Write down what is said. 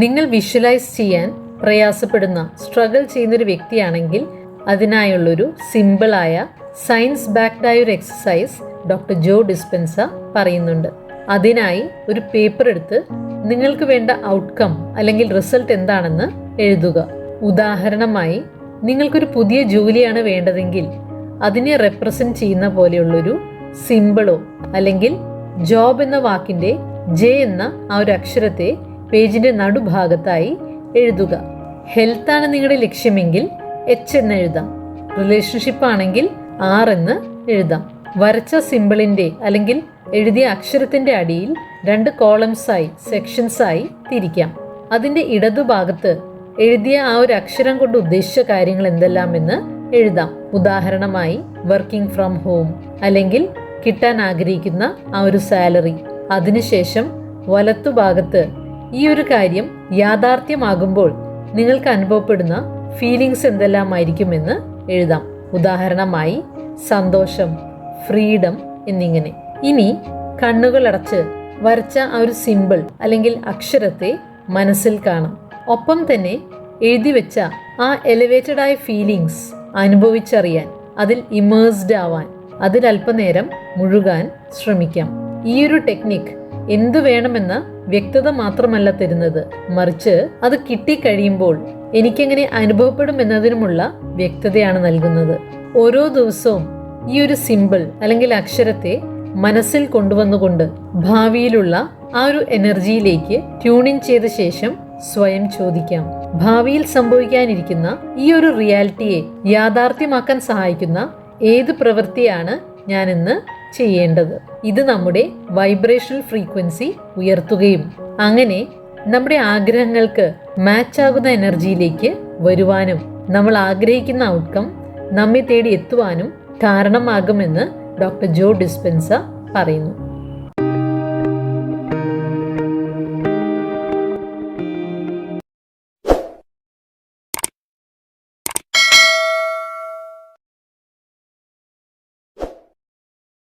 നിങ്ങൾ വിഷ്വലൈസ് ചെയ്യാൻ പ്രയാസപ്പെടുന്ന സ്ട്രഗിൾ ചെയ്യുന്നൊരു വ്യക്തിയാണെങ്കിൽ അതിനായുള്ളൊരു സിമ്പിളായ സയൻസ് ബാക്ക്ഡായ ഒരു എക്സസൈസ് ഡോക്ടർ ജോ ഡിസ്പെൻസ പറയുന്നുണ്ട്. അതിനായി ഒരു പേപ്പർ എടുത്ത് നിങ്ങൾക്ക് വേണ്ട ഔട്ട്കം അല്ലെങ്കിൽ റിസൾട്ട് എന്താണെന്ന് എഴുതുക. ഉദാഹരണമായി നിങ്ങൾക്കൊരു പുതിയ ജോലിയാണ് വേണ്ടതെങ്കിൽ അതിനെ റെപ്രസെന്റ് ചെയ്യുന്ന പോലെയുള്ളൊരു സിമ്പിളോ അല്ലെങ്കിൽ ജോബ് എന്ന വാക്കിന്റെ ജെ എന്ന ആ ഒരു അക്ഷരത്തെ പേജിന്റെ നടുഭാഗത്തായി എഴുതുക. ഹെൽത്ത് ആണ് നിങ്ങളുടെ ലക്ഷ്യമെങ്കിൽ എച്ച് എന്ന് എഴുതാം. റിലേഷൻഷിപ്പ് ആണെങ്കിൽ ആർ എന്ന് എഴുതാം. വരച്ച സിമ്പിളിന്റെ അല്ലെങ്കിൽ എഴുതിയ അക്ഷരത്തിന്റെ അടിയിൽ 2 കോളംസായി സെക്ഷൻസായി തിരിക്കാം. അതിന്റെ ഇടതുഭാഗത്ത് എഴുതിയ ആ ഒരു അക്ഷരം കൊണ്ട് ഉദ്ദേശിച്ച കാര്യങ്ങൾ എന്തെല്ലാമെന്ന് എഴുതാം. ഉദാഹരണമായി വർക്കിംഗ് ഫ്രം ഹോം അല്ലെങ്കിൽ കിട്ടാൻ ആഗ്രഹിക്കുന്ന ആ ഒരു സാലറി. അതിനുശേഷം വലത്തുഭാഗത്ത് ഈ ഒരു കാര്യം യാഥാർത്ഥ്യമാകുമ്പോൾ നിങ്ങൾക്ക് അനുഭവപ്പെടുന്ന ഫീലിങ്സ് എന്തെല്ലാമായിരിക്കുമെന്ന് എഴുതാം. ഉദാഹരണമായി സന്തോഷം, ഫ്രീഡം എന്നിങ്ങനെ. ഇനി കണ്ണുകൾ അടച്ച് വരച്ച ആ ഒരു സിമ്പിൾ അല്ലെങ്കിൽ അക്ഷരത്തെ മനസ്സിൽ കാണാം. ഒപ്പം തന്നെ എഴുതി വെച്ച ആ എലിവേറ്റഡ് ആയ ഫീലിങ്സ് അനുഭവിച്ചറിയാൻ, അതിൽ ഇമേഴ്സ്ഡ് ആവാൻ, അതിൽ അല്പനേരം മുഴുകാൻ ശ്രമിക്കാം. ഈ ഒരു ടെക്നിക് എന്തു വേണമെന്ന വ്യക്തത മാത്രമല്ല തരുന്നത്, മറിച്ച് അത് കിട്ടിക്കഴിയുമ്പോൾ എനിക്കെങ്ങനെ അനുഭവപ്പെടും എന്നതിനുമുള്ള വ്യക്തതയാണ് നൽകുന്നത്. ഓരോ ദിവസവും ഈ ഒരു സിമ്പിൾ അല്ലെങ്കിൽ അക്ഷരത്തെ മനസ്സിൽ കൊണ്ടുവന്നുകൊണ്ട് ഭാവിയിലുള്ള ആ ഒരു എനർജിയിലേക്ക് ട്യൂണിൻ ചെയ്ത ശേഷം സ്വയം ചോദിക്കാം, ഭാവിയിൽ സംഭവിക്കാനിരിക്കുന്ന ഈ ഒരു റിയാലിറ്റിയെ യാഥാർത്ഥ്യമാക്കാൻ സഹായിക്കുന്ന ഏത് പ്രവൃത്തിയാണ് ഞാൻ ഇന്ന് ചെയ്യേണ്ടത്. ഇത് നമ്മുടെ വൈബ്രേഷണൽ ഫ്രീക്വൻസി ഉയർത്തുകയും അങ്ങനെ നമ്മുടെ ആഗ്രഹങ്ങൾക്ക് മാച്ച് ആകുന്ന എനർജിയിലേക്ക് വരുവാനും നമ്മൾ ആഗ്രഹിക്കുന്ന ഔട്ട്കം നമ്മെ തേടി എത്തുവാനും കാരണമാകുമെന്ന് ഡോക്ടർ ജോ ഡിസ്പെൻസ പറയുന്നു.